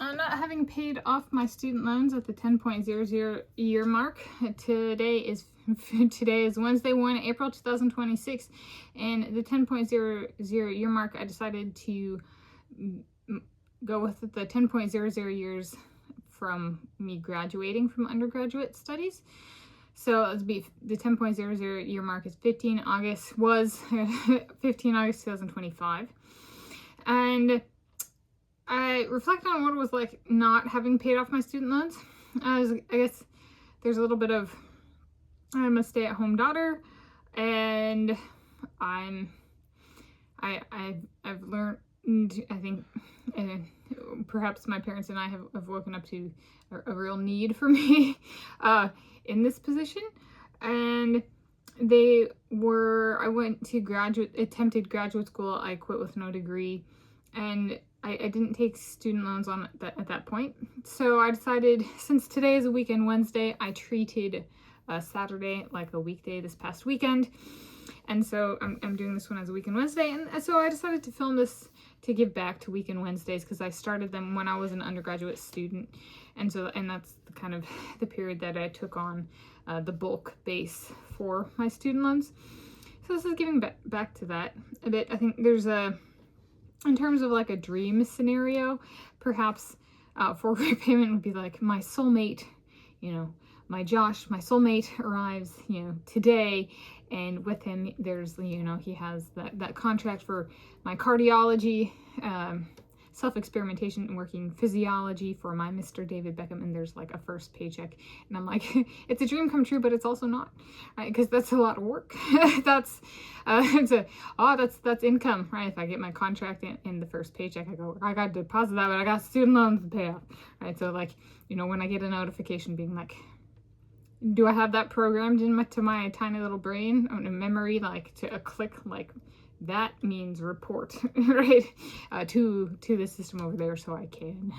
Not having paid off my student loans at the 10.00 year mark. Today is Wednesday 1 April 2026, and the 10.00 year mark I decided to go with the 10.00 years from me graduating from undergraduate studies. So it'll be the 10.00 year mark is 15 August 2025, and I reflect on what it was like not having paid off my student loans. I guess there's a little bit of, I'm a stay-at-home daughter, and I've learned, I think, perhaps my parents and I have woken up to a real need for me in this position. And I went to attempted graduate school. I quit with no degree, and I didn't take student loans on at that point. So I decided, since today is a weekend Wednesday, I treated Saturday like a weekday this past weekend. And so I'm doing this one as a weekend Wednesday. And so I decided to film this to give back to weekend Wednesdays, because I started them when I was an undergraduate student. And that's kind of the period that I took on the bulk base for my student loans. So this is giving back to that a bit. I think there's in terms of like a dream scenario, perhaps for repayment would be like my soulmate, my Josh, my soulmate arrives, today, and with him there's, he has that contract for my cardiology, self-experimentation and working physiology for my Mr. David Beckham, and there's like a first paycheck, and I'm like, it's a dream come true, but it's also not, right? Because that's a lot of work. That's income, right? If I get my contract in the first paycheck, I got to deposit that, but I got student loans to pay off, right? So like, when I get a notification being like, do I have that programmed into my tiny little brain, a memory, like to a click, like that means report, right, to the system over there, so I can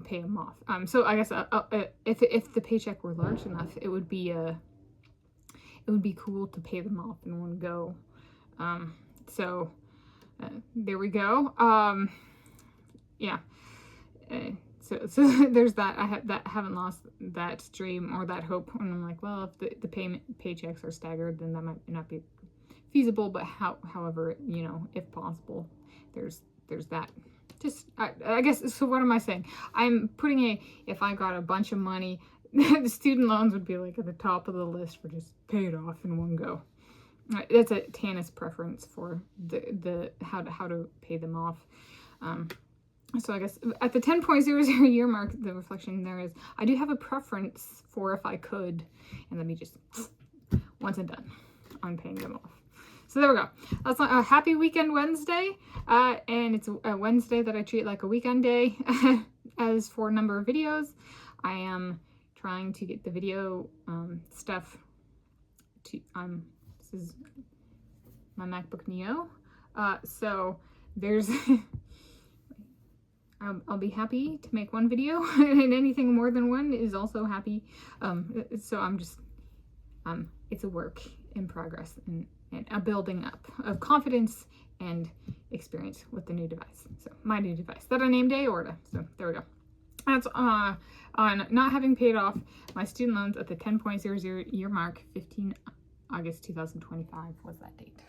pay them off. So I guess if the paycheck were large enough, it would be cool to pay them off in one go. So there we go. Yeah. So there's that. I haven't lost that dream or that hope. And I'm like, well, if the paychecks are staggered, then that might not be feasible. But however, if possible, there's that. Just I guess. So what am I saying? I'm putting if I got a bunch of money, the student loans would be like at the top of the list for just pay it off in one go. That's a Tanis preference for the how to pay them off. So I guess at the 10.00 year mark, the reflection there is, I do have a preference for if I could, and let me just, once and done on paying them off. So there we go. That's a happy weekend Wednesday, and it's a Wednesday that I treat like a weekend day. As for a number of videos, I am trying to get the video stuff to, this is my MacBook Neo, so there's, I'll be happy to make one video, and anything more than one is also happy. So I'm just, it's a work in progress and a building up of confidence and experience with the new device. So my new device that I named Aorta. So there we go. That's on not having paid off my student loans at the 10.00 year mark. 15 August 2025 was that date.